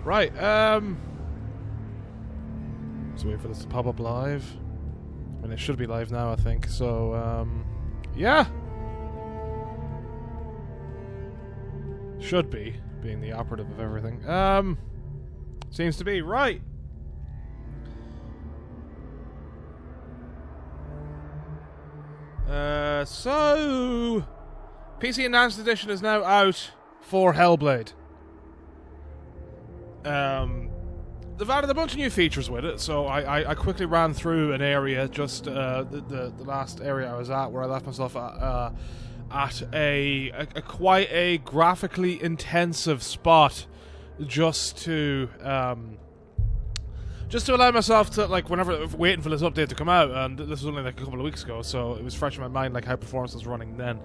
Right, just wait for this to pop up live. I mean, it should be live now, I think. So, yeah. Should be, being the operative of everything. Seems to be. Right. So... PC Enhanced Edition is now out for Hellblade. They've added a bunch of new features with it, so I quickly ran through an area, just the last area I was at, where I left myself at a quite a graphically intensive spot, just to allow myself to, like, whenever waiting for this update to come out, and this was only like a couple of weeks ago, so it was fresh in my mind, like how performance was running then.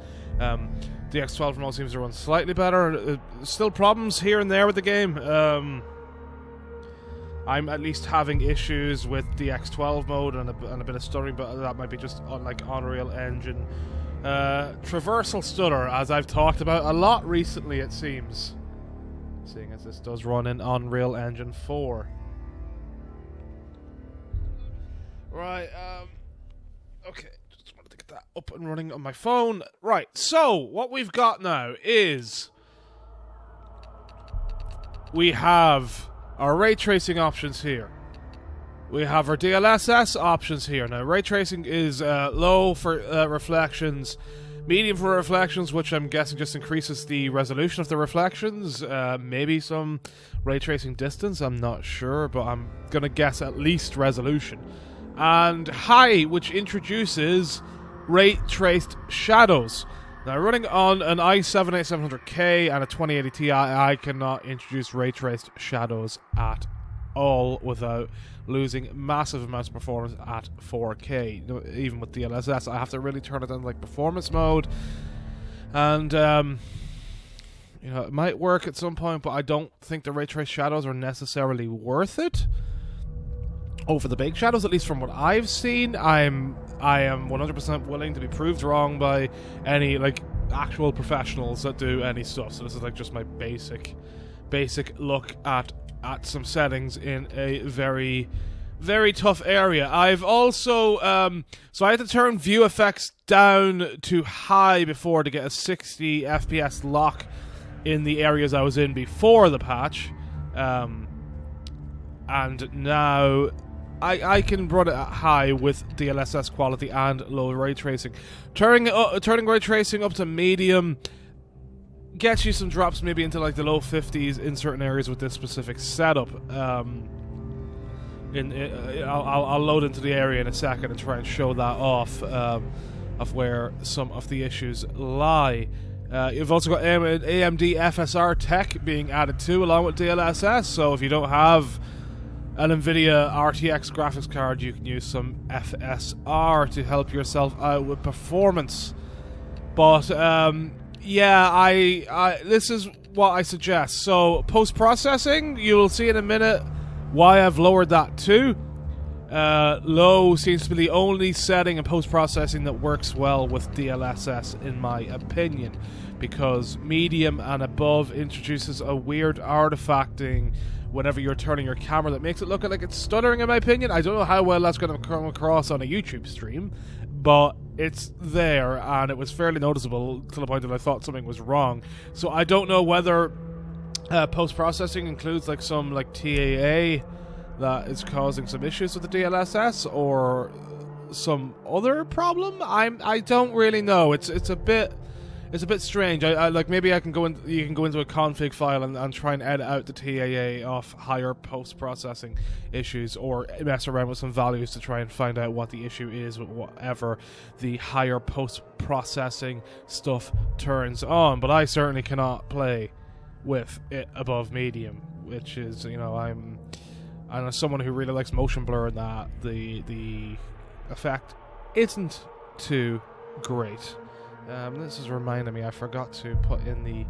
DX12 from all seems to run slightly better. Still problems here and there with the game. I'm at least having issues with DX12 mode and a bit of stuttering, but that might be just on like Unreal Engine traversal stutter, as I've talked about a lot recently, it seems. Seeing as this does run in Unreal Engine 4. Right, okay, just wanted to get that up and running on my phone. Right, so, what we've got now is... we have our ray tracing options here. We have our DLSS options here. Now, ray tracing is low for reflections, medium for reflections, which I'm guessing just increases the resolution of the reflections. Maybe some ray tracing distance, I'm not sure, but I'm going to guess at least resolution. And high, which introduces ray-traced shadows. Now, running on an i7-8700K and a 2080 Ti, I cannot introduce ray-traced shadows at all without losing massive amounts of performance at 4K. Even with DLSS, I have to really turn it on like performance mode. And, you know, it might work at some point, but I don't think the ray-traced shadows are necessarily worth it. Over the big shadows, at least from what I've seen. I am 100% willing to be proved wrong by any like actual professionals that do any stuff. So this is like just my basic look at some settings in a very, very tough area. I've also so I had to turn view effects down to high before to get a 60 FPS lock in the areas I was in before the patch, and now I can run it at high with DLSS quality and low ray tracing. Turning ray tracing up to medium gets you some drops, maybe into like the low 50s in certain areas with this specific setup. I'll load into the area in a second and try and show that off, of where some of the issues lie. You've also got AMD FSR tech being added too, along with DLSS. So if you don't have an NVIDIA RTX graphics card, you can use some FSR to help yourself out with performance. But yeah, this is what I suggest. So post-processing, you'll see in a minute why I've lowered that too. Low seems to be the only setting in post-processing that works well with DLSS, in my opinion, because medium and above introduces a weird artifacting whenever you're turning your camera that makes it look like it's stuttering, in my opinion. I don't know how well that's going to come across on a YouTube stream, but it's there, and it was fairly noticeable to the point that I thought something was wrong. So I don't know whether post-processing includes like some like TAA that is causing some issues with the DLSS, or some other problem. I don't really know. It's a bit strange. I like, maybe I can go in. You can go into a config file and try and edit out the TAA of higher post-processing issues, or mess around with some values to try and find out what the issue is with whatever the higher post-processing stuff turns on. But I certainly cannot play with it above medium, which is, you know, I'm as someone who really likes motion blur, and that the effect isn't too great. This is reminding me, I forgot to put in the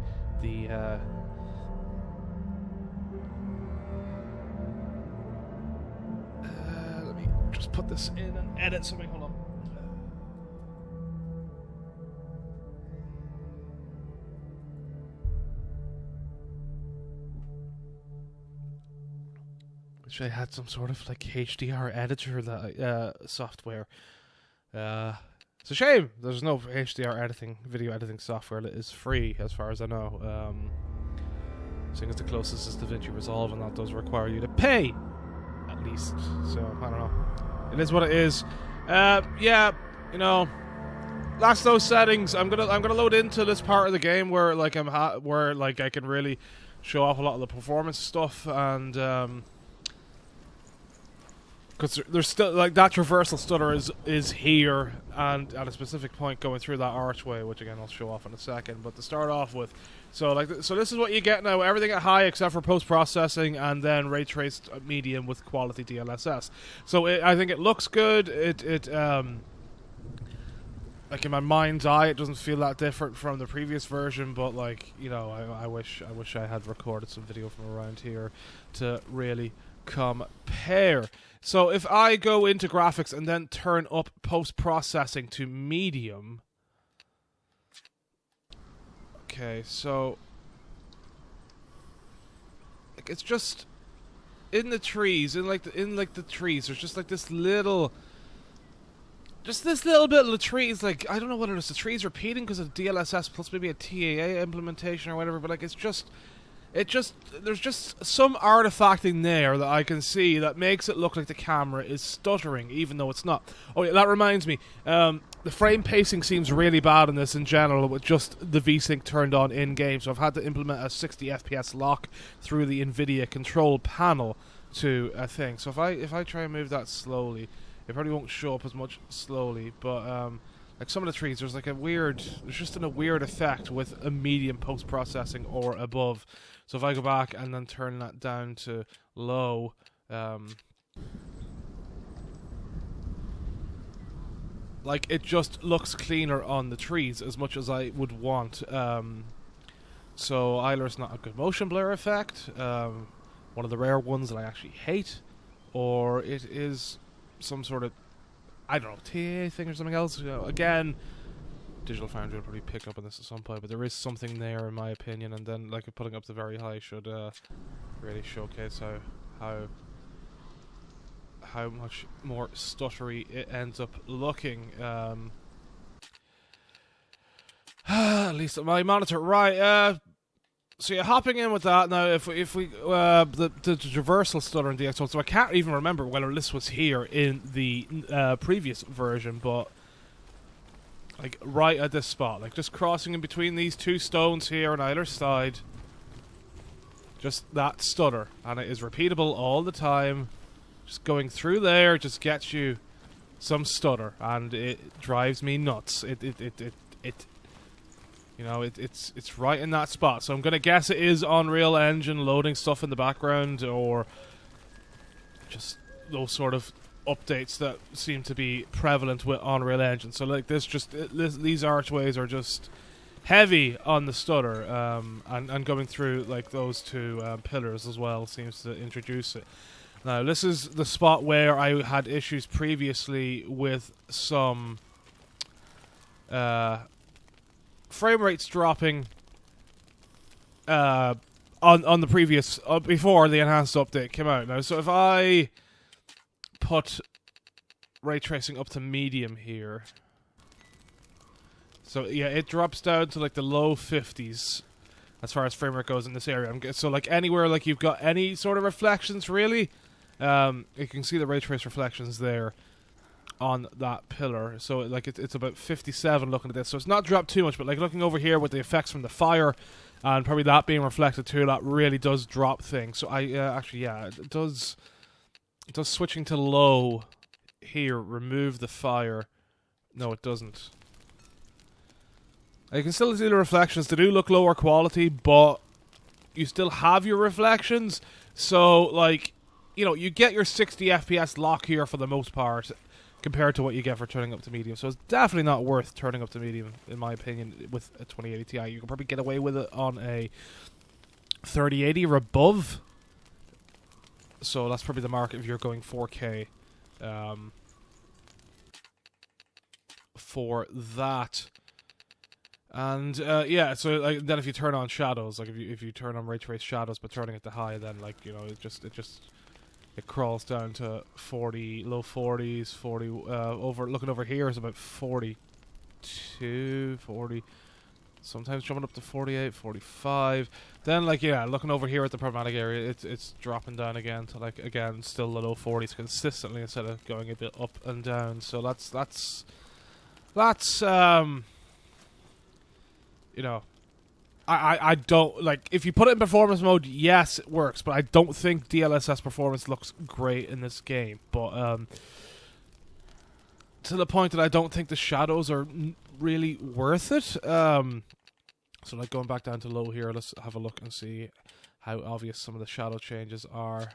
let me just put this in and edit something. Hold on. Wish I had some sort of like HDR editor that software. It's a shame there's no HDR video editing software that is free, as far as I know. Seeing as the closest is DaVinci Resolve, and that does require you to pay, at least. So I don't know. It is what it is. Yeah, you know, that's those settings. I'm gonna load into this part of the game where like I can really show off a lot of the performance stuff, and because there's still like that traversal stutter is here and at a specific point going through that archway, which again I'll show off in a second. But to start off with, so this is what you get now. Everything at high except for post processing, and then ray traced medium with quality DLSS. So I think it looks good. Like in my mind's eye, it doesn't feel that different from the previous version. But like, you know, I wish I had recorded some video from around here to really compare. So if I go into graphics and then turn up post-processing to medium, okay, so like it's just in the trees, in the trees, there's just like this little bit of the trees. Like I don't know whether it's the trees repeating because of DLSS plus maybe a TAA implementation or whatever, but like there's just some artifacting there that I can see that makes it look like the camera is stuttering, even though it's not. Oh yeah, that reminds me. The frame pacing seems really bad in this in general with just the VSync turned on in-game, so I've had to implement a 60 FPS lock through the NVIDIA control panel to a thing. So if I try and move that slowly, it probably won't show up as much slowly, but like some of the trees, there's just a weird effect with a medium post-processing or above. So if I go back and then turn that down to low, like it just looks cleaner on the trees as much as I would want. So either it's not a good motion blur effect, one of the rare ones that I actually hate, or it is some sort of, I don't know, TA thing or something else. You know, again, Digital Foundry will probably pick up on this at some point, but there is something there in my opinion. And then like putting up the very high should really showcase how much more stuttery it ends up looking. At least on my monitor, right? So you're hopping in with that now. If we the traversal stutter in DX12, so I can't even remember whether this was here in the previous version, but like right at this spot, like just crossing in between these two stones here on either side, just that stutter, and it is repeatable all the time. Just going through there just gets you some stutter, and it drives me nuts. You know, it's right in that spot. So I'm gonna guess it is Unreal Engine loading stuff in the background, or just those sort of updates that seem to be prevalent with Unreal Engine. So like these archways are just heavy on the stutter, and going through like those two pillars as well seems to introduce it. Now this is the spot where I had issues previously with some frame rates dropping on the previous before the enhanced update came out. Now, so if I put ray tracing up to medium here, so yeah, it drops down to like the low 50s as far as frame rate goes in this area. So like anywhere like you've got any sort of reflections, really, you can see the ray trace reflections there on that pillar. So like it's about 57 looking at this, so it's not dropped too much, but like looking over here with the effects from the fire and probably that being reflected too, that really does drop things. So I actually, yeah, it does switching to low here remove the fire. No, it doesn't. You can still see the reflections. They do look lower quality, but you still have your reflections. So like, you know, you get your 60 FPS lock here for the most part, compared to what you get for turning up to medium. So it's definitely not worth turning up to medium, in my opinion, with a 2080 Ti. You can probably get away with it on a 3080 or above. So that's probably the market if you're going 4K for that. And yeah, so like, then if you turn on shadows, like if you turn on ray trace shadows but turning it to high, then like, you know, it it crawls down to 40, low 40s, 40. Looking over here is about 42, 40. Sometimes jumping up to 48, 45. Then, like, yeah, looking over here at the problematic area, it's dropping down again to, like, again, still the low 40s consistently instead of going a bit up and down. So that's you know, I don't, like, if you put it in performance mode, yes, it works, but I don't think DLSS performance looks great in this game. But to the point that I don't think the shadows are really worth it. So, like, going back down to low here, let's have a look and see how obvious some of the shadow changes are.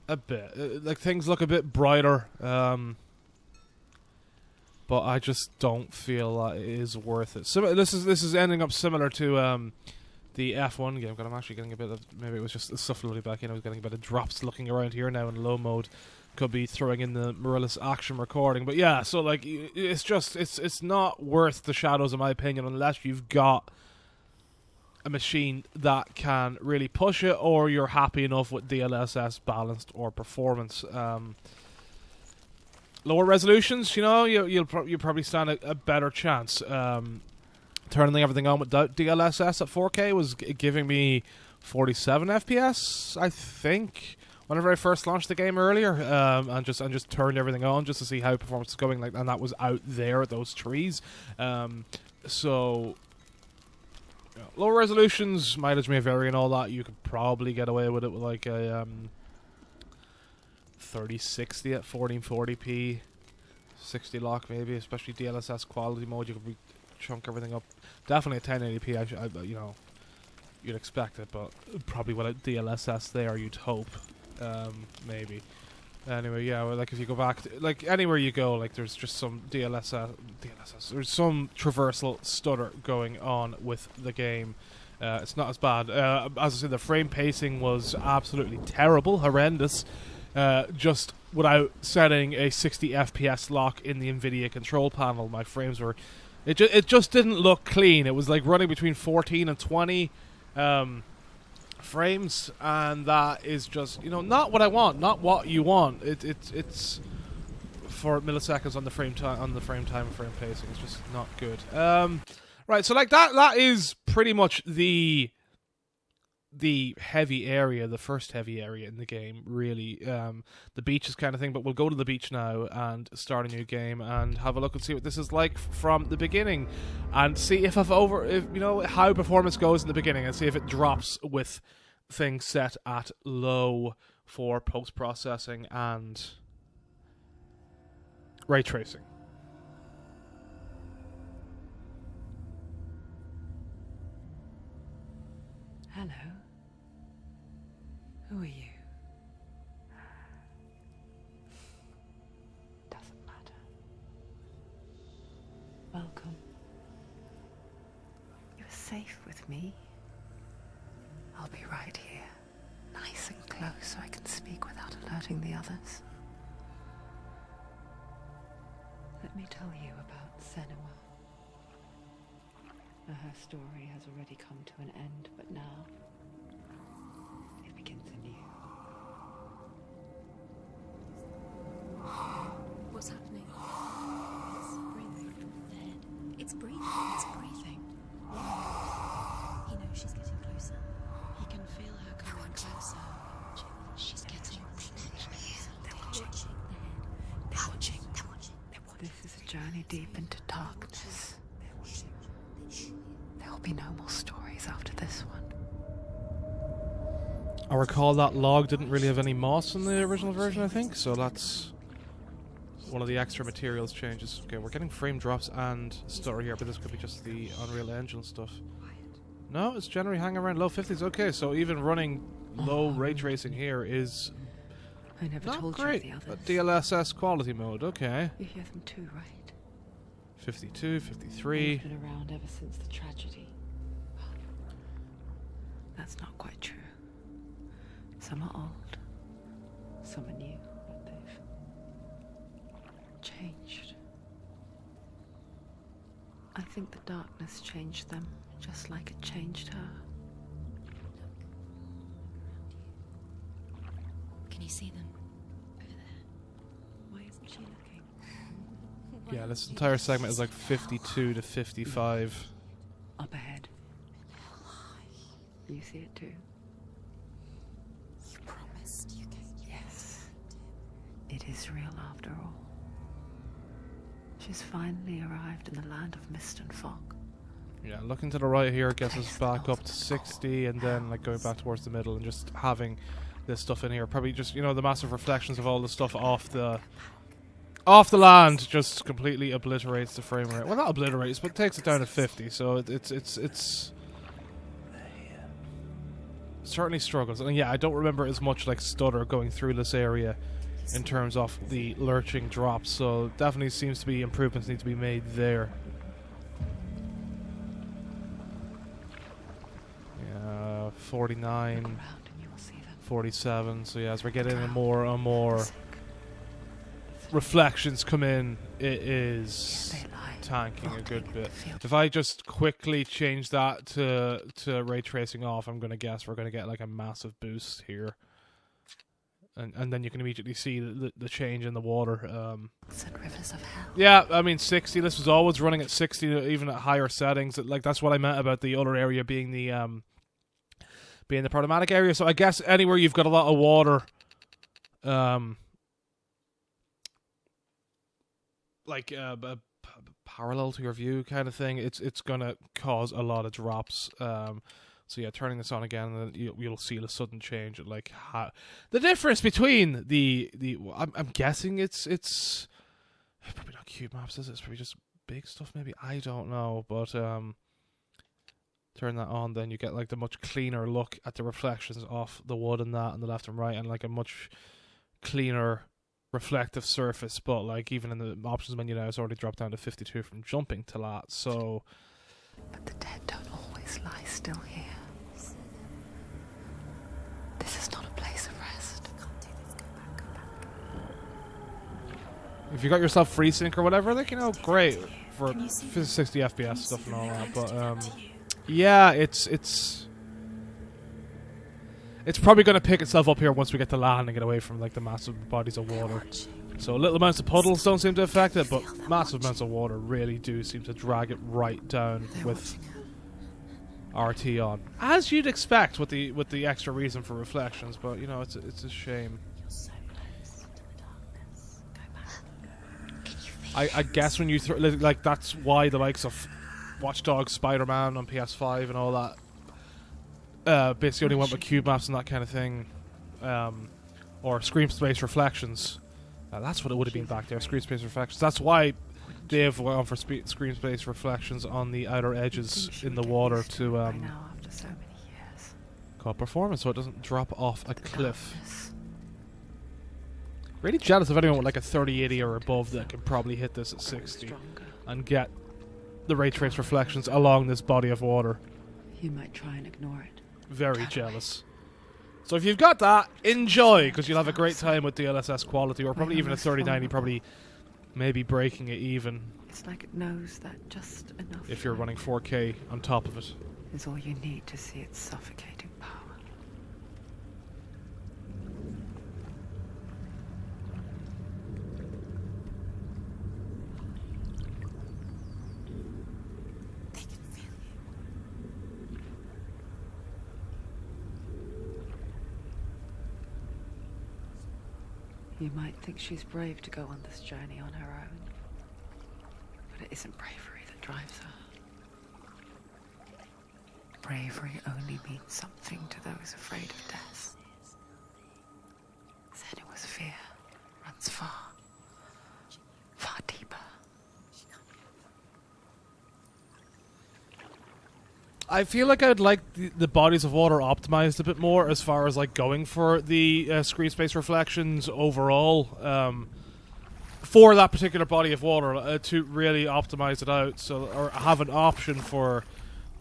A bit. Like, things look a bit brighter. But I just don't feel that it is worth it. This is ending up similar to the F1 game. God, I'm actually getting a bit of, maybe it was just the stuff loading back in. I was getting a bit of drops looking around here now in low mode. Could be throwing in the Morillus action recording, but yeah. So, like, it's just it's not worth the shadows in my opinion unless you've got a machine that can really push it, or you're happy enough with DLSS balanced or performance. Lower resolutions, you know, you'll probably stand a better chance. Turning everything on without DLSS at 4K was giving me 47 FPS, I think, whenever I first launched the game earlier, and just turned everything on just to see how performance was going, like, and that was out there at those trees. So, you know, lower resolutions, mileage may vary and all that. You could probably get away with it with, like, a 3060 at 1440p, 60 lock maybe, especially DLSS quality mode. You could chunk everything up. Definitely at 1080p. You know, you'd expect it, but probably without DLSS there, you'd hope. Maybe. Anyway, yeah. Well, like, if you go back, like, anywhere you go, like, there's just some DLSS. There's some traversal stutter going on with the game. It's not as bad. As I said, the frame pacing was absolutely terrible, horrendous. Just without setting a 60 FPS lock in the NVIDIA control panel, my frames were... It just didn't look clean. It was like running between 14 and 20 frames, and that is just, you know, not what I want, not what you want. It's for milliseconds on the frame time, frame pacing. It's just not good. Right, so, like, that is pretty much the heavy area, the first heavy area in the game, really. The beaches kind of thing, but we'll go to the beach now and start a new game and have a look and see what this is like from the beginning, and see if you know, how performance goes in the beginning, and see if it drops with things set at low for post-processing and ray tracing. Hello. Who are you? Doesn't matter. Welcome. You're safe with me. I'll be right here, nice and close, so I can speak without alerting the others. Let me tell you about Senua. Her story has already come to an end, but now it begins anew. What's happening? It's breathing. The head. It's breathing. It's breathing. Why? He knows she's getting closer. He can feel her coming closer. She's getting closer. They're watching the head. They're watching. They're watching. This is a journey deep into darkness. There will be no more stories after this one. I recall that log didn't really have any moss in the original version, I think, so that's one of the extra materials changes. Okay, we're getting frame drops and stutter here, but this could be just the Unreal Engine stuff. No, it's generally hanging around low 50s. Okay, so even running low ray tracing here is I never not told great. you the others. DLSS quality mode, okay. You hear them too, right? 52, 53. They've been around ever since the tragedy. That's not quite true. Some are old, some are new, but they've changed. I think the darkness changed them, just like it changed her. you see them? Over there. Why isn't she looking? Yeah, this entire segment is like 52 to 55. Up ahead. You see it too? You promised you gave. Yes. It is real after all. She's finally arrived in the land of mist and fog. Yeah, looking to the right here gets us back up to 60, and then like going back towards the middle and just having this stuff in here. Probably just, you know, the massive reflections of all the stuff off the land just completely obliterates the frame rate. Well, not obliterates, but takes it down to 50. So it's certainly struggles. And yeah, I don't remember as much like stutter going through this area in terms of the lurching drops. So definitely seems to be improvements need to be made there. Yeah, 49, 47. So yeah, as we're getting more and more reflections come in, it is tanking a good bit. If I just quickly change that to ray tracing off, I'm gonna guess we're gonna get like a massive boost here, and then you can immediately see the change in the water. Rivers of hell. Yeah, I mean 60. This was always running at 60, even at higher settings. Like that's what I meant about the other area being the problematic area. So I guess anywhere you've got a lot of water, like parallel to your view kind of thing, it's gonna cause a lot of drops. So yeah, turning this on again, and then you'll see the sudden change. Like the difference between the I'm guessing it's probably not cube maps, is it? It's probably just big stuff. Maybe, I don't know, but turn that on, then you get like the much cleaner look at the reflections off the wood and that on the left and right, and like a much cleaner reflective surface. But like even in the options menu now, it's already dropped down to 52 from jumping to that. So But the dead don't always lie still here. This is not a place of rest. Can't do this. Go back. if you got yourself FreeSync or whatever, like, you know, great for 60 FPS stuff and all that. But yeah, it's probably going to pick itself up here once we get to land and get away from like the massive bodies of water. So little amounts of puddles don't seem to affect it, but massive amounts of water really do seem to drag it right down with RT on, as you'd expect with the extra reason for reflections. But you know, it's a shame. I guess when you like, that's why the likes of Watch Dogs, Spider-Man on PS5 and all that basically only went with cube maps and that kind of thing, or screen space reflections. That's what it would have been back there, screen space reflections. That's why Dave went on for screen space reflections on the outer edges in the water to after so many years. call performance, so it doesn't drop off a cliff. Really jealous of anyone with like a 3080 or above that can probably hit this at 60 and get the ray trace reflections along this body of water. You might try and ignore it. Very jealous. So if you've got that, enjoy, because you'll have a great time with DLSS quality, or probably even a 3090, probably maybe breaking it even. It's like it knows that just enough. If you're running 4K on top of it. Is all you need to see its suffocating power. You might think she's brave to go on this journey on her own, but it isn't bravery that drives her. Bravery only means something to those afraid of death. Senua's fear runs far, far deeper. I feel like I'd like the bodies of water optimized a bit more as far as like going for the screen space reflections overall for that particular body of water to really optimize it out. So, or have an option for,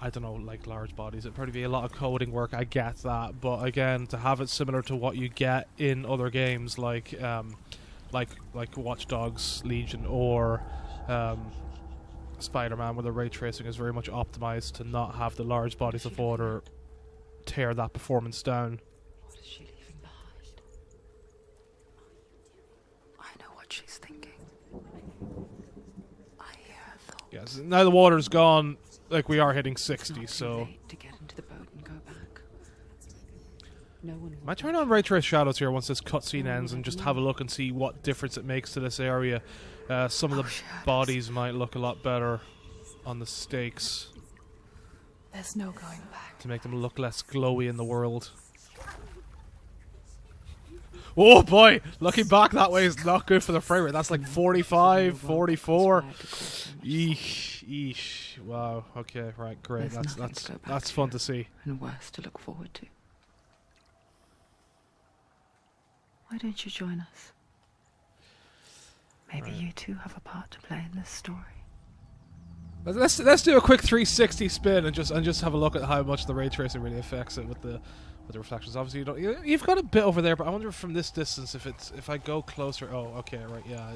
I don't know, like large bodies. It'd probably be a lot of coding work, I get that, but again, to have it similar to what you get in other games like Watch Dogs Legion or Spider-Man, where the ray tracing is very much optimized to not have the large bodies of water tear that performance down. What is she leaving behind? she's thinking. I hear her thoughts. Yes, now the water's gone, like we are hitting 60, It's not so... too late to get into the boat and go back. No one I might turn on ray trace shadows here once this cutscene ends and just have a look and see what difference it makes to this area. Some of the bodies might look a lot better on the stakes There's no going back. to make them look less glowy in the world. Oh boy, looking back that way is not good for the frame rate. That's like 45, 44. Eesh, eesh. Wow. Okay, right, great. There's nothing to go back That's fun to see. And worse to look forward to. Why don't you join us? Maybe you too have a part to play in this story. Let's do a quick 360 spin and just have a look at how much the ray tracing really affects it with the reflections. Obviously, you've got a bit over there, but I wonder from this distance if I go closer. Oh, okay, right, yeah,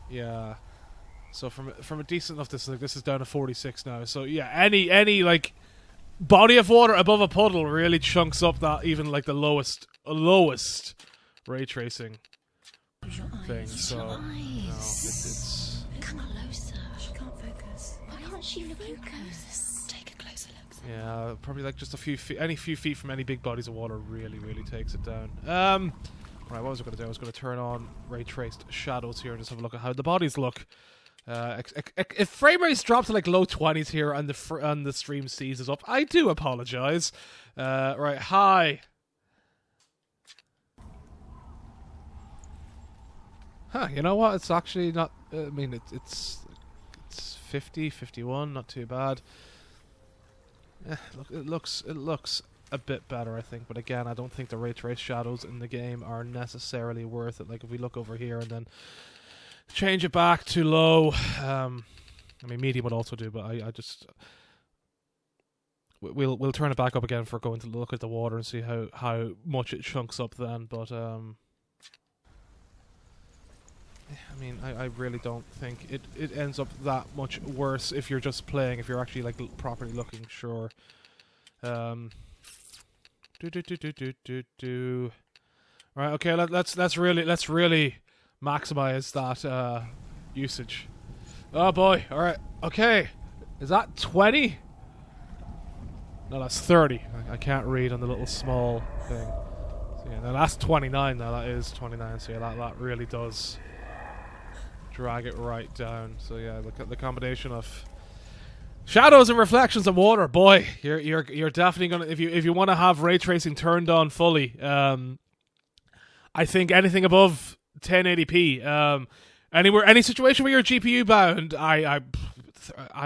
yeah. So from a decent enough distance, like this is down to 46 now. So yeah, any like body of water above a puddle really chunks up that even like the lowest ray tracing thing. So it's Come closer. She can't focus. Why can't she focus? Take a closer look. yeah, probably like just a few feet, any few feet from any big bodies of water really takes it down. Right, what was I going to do? I was going to turn on ray traced shadows here and just have a look at how the bodies look. If frame rates drop to like low 20s here and the stream seizes up, I do apologize. Right, hi. Huh, you know what? It's actually not. I mean, it's 50, 51, not too bad. Look, it looks a bit better, I think. But again, I don't think the ray trace shadows in the game are necessarily worth it. Like if we look over here and then change it back to low. I mean, medium would also do, but I just we'll turn it back up again for going to look at the water and see how much it chunks up then. But I mean, I really don't think it ends up that much worse if you're just playing. If you're actually like properly looking, sure. Right, okay. Let's really maximize that usage. Oh boy! All right, okay. Is that 20? No, that's 30. I can't read on the little small thing. So yeah, no, that's 29. Now that is 29. So yeah, that really does drag it right down. So yeah, look at the combination of shadows and reflections and water. Boy, you're definitely gonna if you want to have ray tracing turned on fully. I think anything above 1080p, any situation where you're GPU bound, I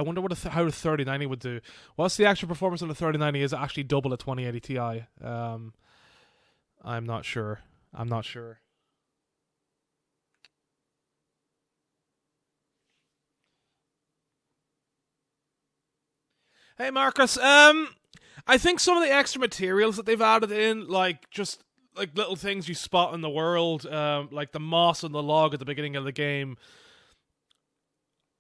wonder how the 3090 would do. What's the actual performance on the 3090? Is it actually double a 2080 Ti? I'm not sure. Hey Marcus, I think some of the extra materials that they've added in, like just like little things you spot in the world, like the moss and the log at the beginning of the game,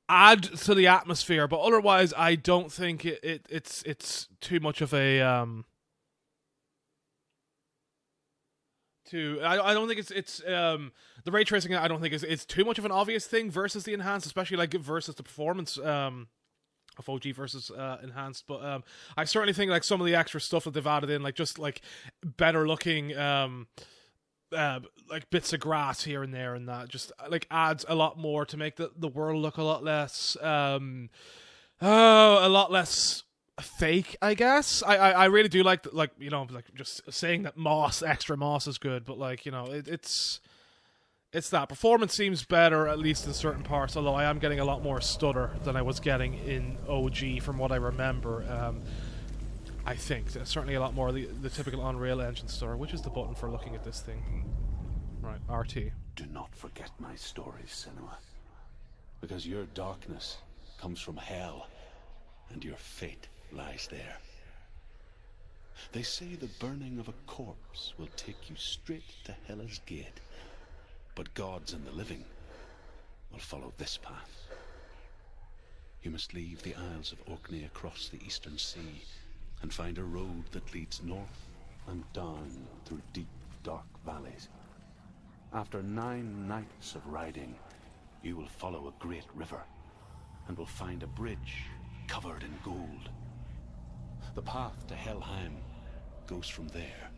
add to the atmosphere. But otherwise, I don't think it's too much of a I don't think it's the ray tracing. I don't think it's too much of an obvious thing versus the enhanced, especially like versus the performance of OG versus enhanced. But I certainly think like some of the extra stuff that they've added in, like just like better looking like bits of grass here and there, and that just like adds a lot more to make the world look a lot less fake, I guess. I really do like you know, like just saying that extra moss is good, but like, you know, it's that performance seems better, at least in certain parts, although I am getting a lot more stutter than I was getting in OG from what I remember. I think there's certainly a lot more the typical Unreal Engine stutter, which is the button for looking at this thing. Right, RT. Do not forget my stories, Senua, because your darkness comes from hell, and your fate lies there. They say the burning of a corpse will take you straight to Hela's gate, but gods and the living will follow this path. You must leave the Isles of Orkney across the eastern sea and find a road that leads north and down through deep, dark valleys. After 9 nights of riding, you will follow a great river and will find a bridge covered in gold. The path to Helheim goes from there,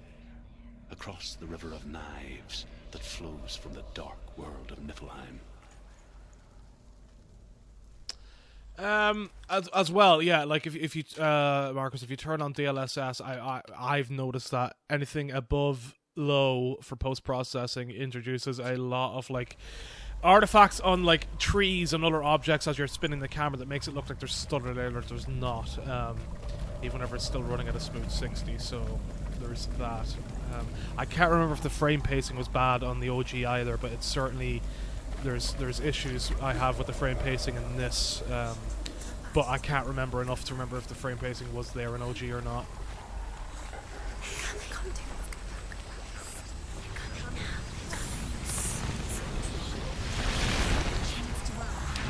across the River of Knives that flows from the dark world of Niflheim. As well, yeah. Like if you Marcus, if you turn on DLSS, I've noticed that anything above low for post processing introduces a lot of like artifacts on like trees and other objects as you're spinning the camera that makes it look like there's stutter there or there's not. Even whenever it's still running at a smooth 60, so there's that. I can't remember if the frame pacing was bad on the OG either, but it's certainly there's issues I have with the frame pacing in this, but I can't remember enough to remember if the frame pacing was there in OG or not.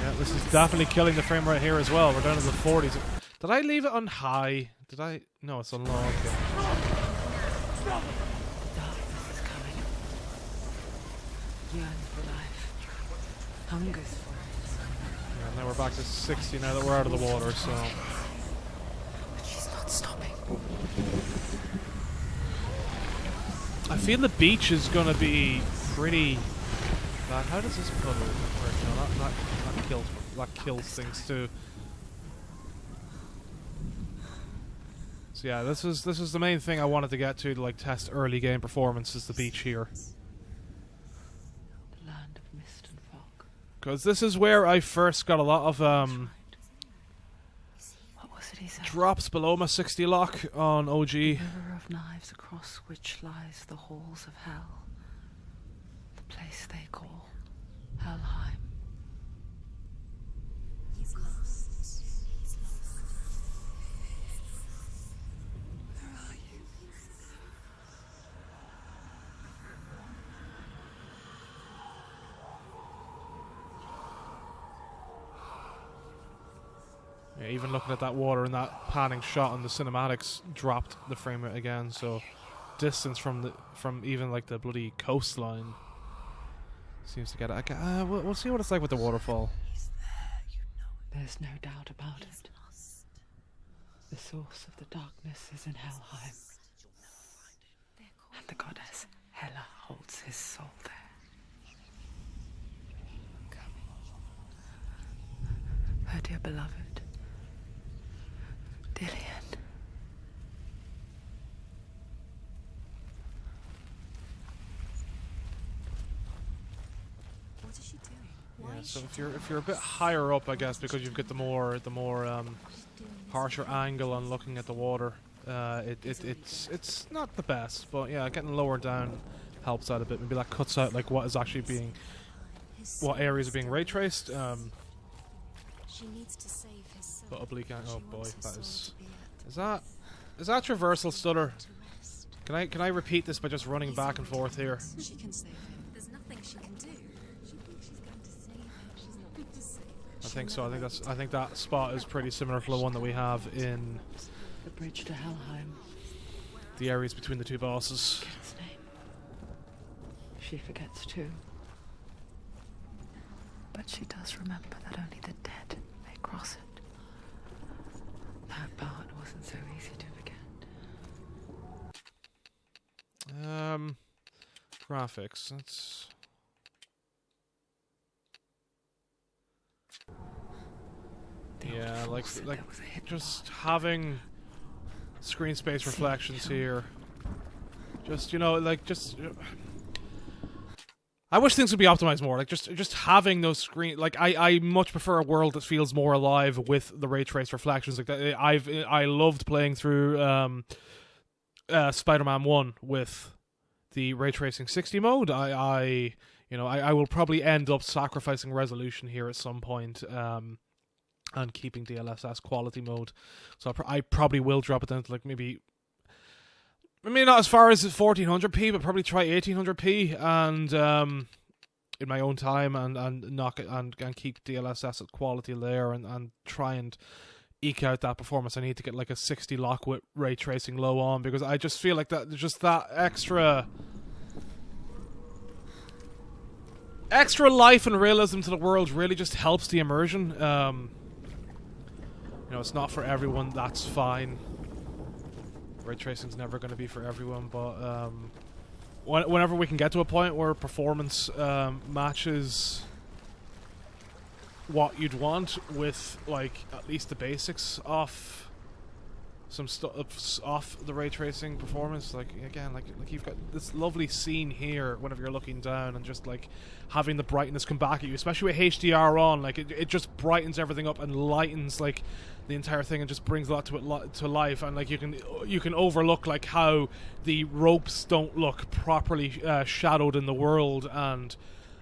Yeah, this is definitely killing the frame rate here as well. We're down to the 40s. Did I leave it on high? Did I? No, it's on low. Okay. Darkness is coming. Yearns for life. Hungers for it. Yeah, now we're back to 60 now that we're out of the water, so... But she's not stopping. I feel the beach is going to be pretty... bad. How does this puddle work? No, that kills things too. So yeah, this is the main thing I wanted to get to like test early game performance is the beach here. The land of mist and fog. Because this is where I first got a lot of What was it he said? drops below my 60 lock on OG. The river of knives across which lies the halls of hell. The place they call Helheim. He's lost. He's lost. Where are you? Yeah, even looking at that water and that panning shot on the cinematics dropped the frame rate again. So distance from even like the bloody coastline seems to get it. We'll see what it's like with the waterfall. He's there, you know it. There's no doubt about it. The source of the darkness is in Helheim. And the goddess Hela holds his soul there. Her dear beloved, Dillian. What is she doing? Yeah, Why is so she if you're a bit higher up, I guess, because you've got the more harsher angle on looking at the water, it's not the best, but yeah, getting lower down helps out a bit. Maybe that cuts out like what is actually being, what areas are being ray traced. She needs to save his soul. But oblique angle. Oh She boy, wants her that soul is. to be at Is that traversal stutter? to rest. Can I repeat this by just running He's back and going forth to here? dance. She can save him. There's nothing she can do. She thinks she's going to save him. She's not going to save him. I think so. I think that spot is pretty similar to the one that we have in The bridge to Helheim. the areas between the two bosses. Its name. She forgets too. But she does remember that only the dead may cross it. That part wasn't so easy to forget. Graphics. That's yeah, like there was a hidden just part. having screen space reflections here. Just I wish things would be optimized more. Like just having those screen. Like I much prefer a world that feels more alive with the ray trace reflections. Like that. I loved playing through Spider-Man 1 with the ray tracing 60 mode. I will probably end up sacrificing resolution here at some point. And keeping DLSS quality mode, so I probably will drop it down to like maybe not as far as 1400p, but probably try 1800p and in my own time and knock it and keep DLSS at quality there and try and eke out that performance. I need to get like a 60 lock with ray tracing low on because I just feel like that just that extra extra life and realism to the world really just helps the immersion. You know, it's not for everyone. That's fine. Ray tracing's never going to be for everyone, but whenever we can get to a point where performance matches what you'd want with, like, at least the basics off some stuff off the ray tracing performance, like again, like you've got this lovely scene here whenever you're looking down and just like having the brightness come back at you, especially with HDR on, like it just brightens everything up and lightens like the entire thing and just brings a lot to it to life. And like you can overlook like how the ropes don't look properly shadowed in the world and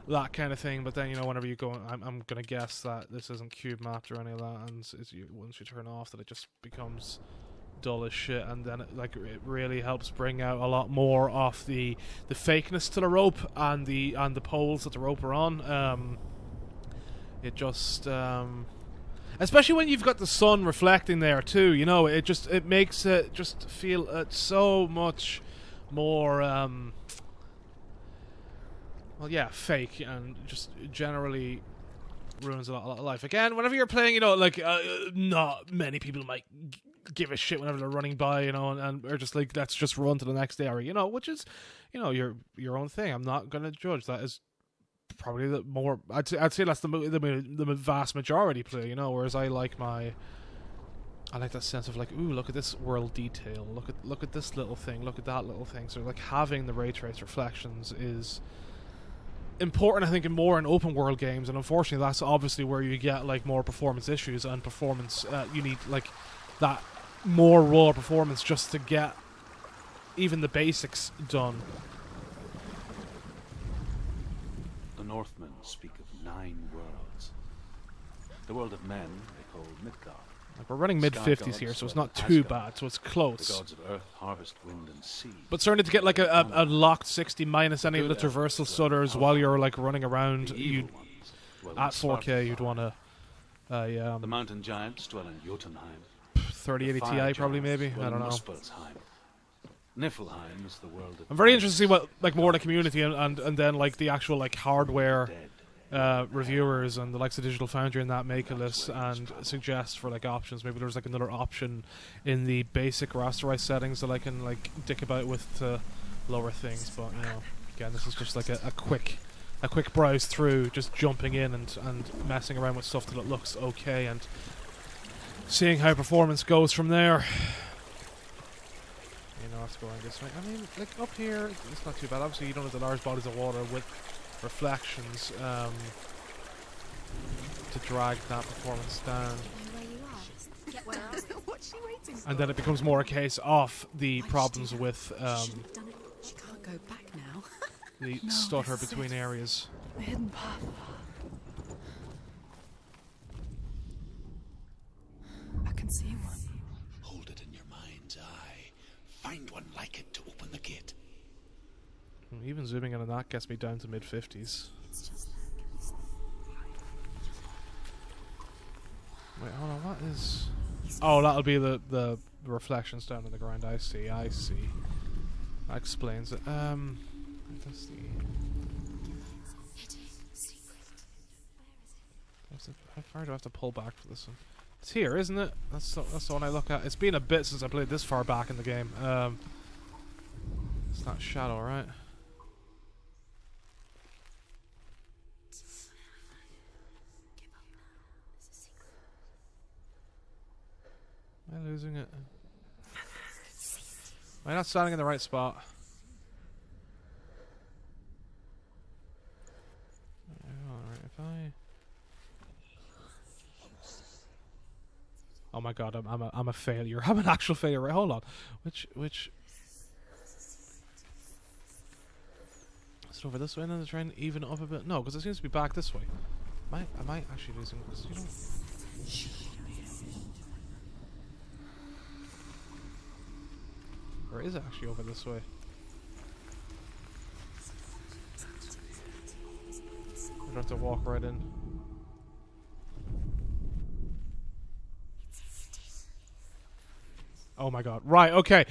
that kind of thing. But then, you know, whenever you go, I'm gonna guess that this isn't cube mapped or any of that, and once you turn off that, it just becomes dull as shit, and then it really helps bring out a lot more of the fakeness to the rope and the poles that the rope are on. It just especially when you've got the sun reflecting there too, you know, it makes it just feel so much more well, yeah, fake, and just generally ruins a lot of life. Again, whenever you're playing, you know, like not many people might give a shit whenever they're running by, you know, and are just like, let's just run to the next area, you know, which is, you know, your own thing. I'm not gonna judge. That is probably the more, I'd say that's the vast majority play, you know. Whereas I like that sense of like, ooh, look at this world detail, look at this little thing, look at that little thing. So like having the ray trace reflections is important, I think, in open world games, and unfortunately that's obviously where you get like more performance issues and performance. You need like that more raw performance just to get even the basics done. The Northmen speak of 9 worlds. The world of men they call Midgard. Like, we're running mid-50s here, so it's not too bad, so it's close. The gods of earth, harvest, wind, and sea. But starting to get like a locked 60 minus any of the traversal stutters while you're like running around, you at 4K you'd want to the mountain giants dwell in Jotunheim. 3080 Ti probably, maybe, I don't know. Niflheim is the world of... I'm very interested to see what like more of the community and then like the actual like hardware reviewers and the likes of Digital Foundry and that make a list and suggest for like options. Maybe there's like another option in the basic rasterized settings that I can like dick about with to lower things. But you know, again, this is just like a quick browse through, just jumping in and messing around with stuff till it looks okay and seeing how performance goes from there. You know, it's going this way. I mean, like up here, it's not too bad. Obviously, you don't have the large bodies of water with reflections to drag that performance down. And then it becomes more a case of the problems with She can't go back now. the stutter between areas. The hidden path. I can see one. Hold it in your mind's eye. Find one like it to open the gate. Even zooming in on that gets me down to mid-50s. Wait, hold on, what is... Oh, that'll be the reflections down in the ground. I see. That explains it. That's the... How far do I have to pull back for this one? It's here, isn't it? That's the one I look at. It's been a bit since I played this far back in the game. It's not shadow, right? Am I losing it? Am I not standing in the right spot? Alright, if I... Oh my god, I'm a failure. I'm an actual failure. Right, hold on. Which is it over this way? And then try and even it up a bit. No, because it seems to be back this way. Am I actually losing? Because you don't. Or is it actually over this way? I have to walk right in. Oh my god. Right, okay.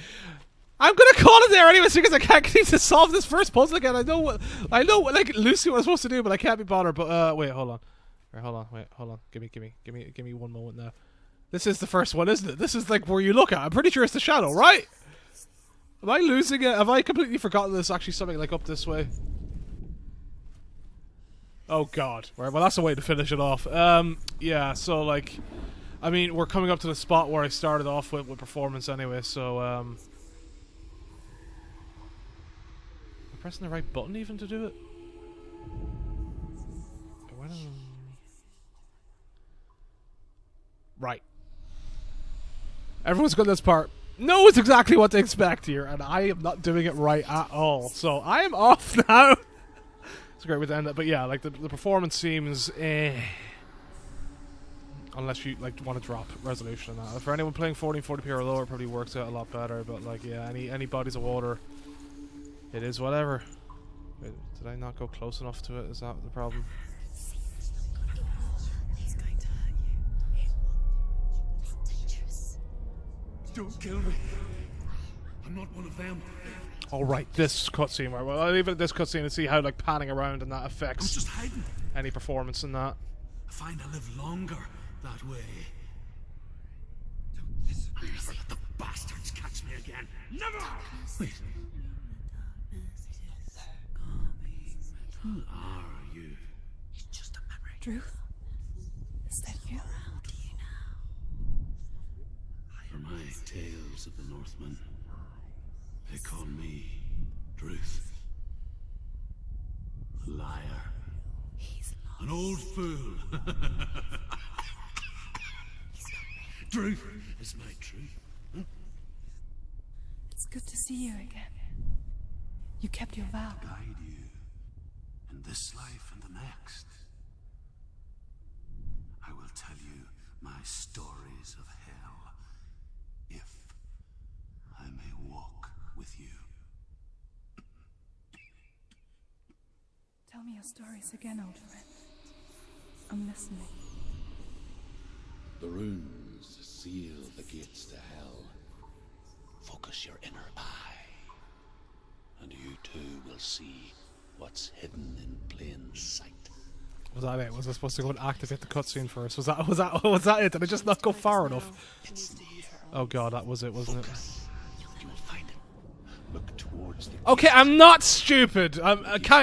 I'm gonna call it there anyways because I can't keep to solve this first puzzle again. I know like Lucy what I'm supposed to do, but I can't be bothered. But wait, hold on. Right, hold on. Give me one moment now. This is the first one, isn't it? This is like where you look at. I'm pretty sure it's the shadow, right? Am I losing it? Have I completely forgotten there's actually something like up this way? Oh god. Right, well that's the way to finish it off. Yeah, so like I mean we're coming up to the spot where I started off with performance anyway, so am I pressing the right button even to do it? Right. Everyone's got this part. Knows exactly what to expect here, and I am not doing it right at all. So I am off now. It's a great way to end it, but yeah, like the performance seems unless you like want to drop resolution on that. For anyone playing 1440p or lower, it probably works out a lot better. But like, yeah, any bodies of water, it is whatever. Wait, did I not go close enough to it? Is that the problem? He's going to hurt you. It's dangerous. Don't kill me. I'm not one of them. All right, this cutscene. Right, well, I'll leave it at this cutscene and see how like panning around and that I'm affects just hiding. any performance in that. I find I live longer that way. I'll never let the bastards catch me again. Never! Wait. Who are you? It's just a memory. Druth? Is that you? For my tales of the Northmen, they call me Druth. A liar. He's lost. An old fool. Druth is my truth. It's good to see you again. You kept your vow. Guide you in this life and the next. I will tell you my stories of hell, if I may walk with you. Tell me your stories again, old friend. I'm listening. The runes seal the gates to hell. Focus your inner eye, and you too will see what's hidden in plain sight. Was that it? Was I supposed to go and activate the cutscene first? Was that it? Did I just not go far enough? It's near. Oh god, that was it, wasn't it? You will find it. Look towards the Okay, I'm not stupid. I'm kind